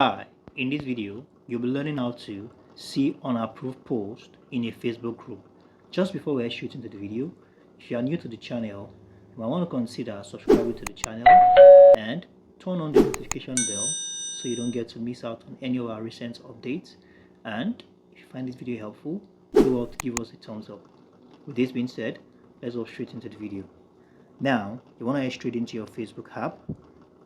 Hi, in this video, you'll be learning how to see unapproved posts in a Facebook group. Just before we head straight into the video, if you are new to the channel, you might want to consider subscribing to the channel and turn on the notification bell so you don't get to miss out on any of our recent updates. And if you find this video helpful, do well to give us a thumbs up. With this being said, let's go straight into the video. Now, you want to head straight into your Facebook app,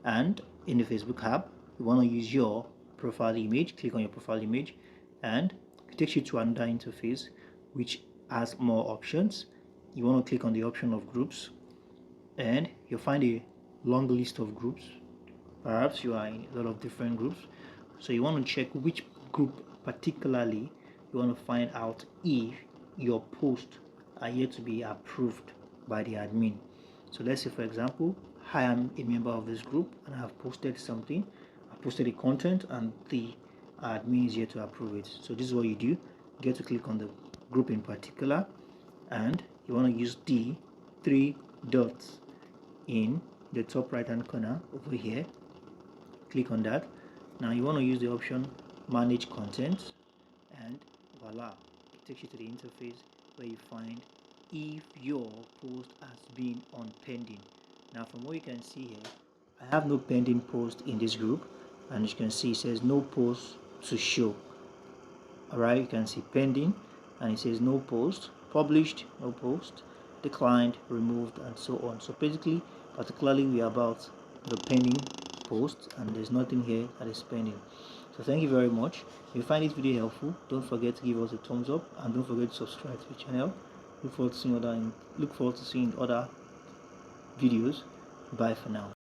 and in the Facebook app, you want to use your profile image. Click on your profile image and it takes you to another interface which has more options. You want to click on the option of groups and you'll find a long list of groups. Perhaps you are in a lot of different groups, so you want to check which group particularly you want to find out if your posts are yet to be approved by the admin. So let's say, for example, I am a member of this group and I have posted something. I posted a content and the admin is here to approve it. So this is what you do. You get to click on the group in particular and you want to use the three dots in the top right hand corner over here. Click on that. Now you want to use the option manage content and voila, it takes you to the interface where you find if your post has been on pending. Now from what you can see here, I have no pending post in this group, and as you can see it says no post to show. Alright, you can see pending and it says no post, published, no post, declined, removed, and so on. So basically, particularly we are about the pending post and there's nothing here that is pending. So thank you very much. If you find this video helpful, don't forget to give us a thumbs up and don't forget to subscribe to the channel. Look forward to seeing other videos. Bye for now.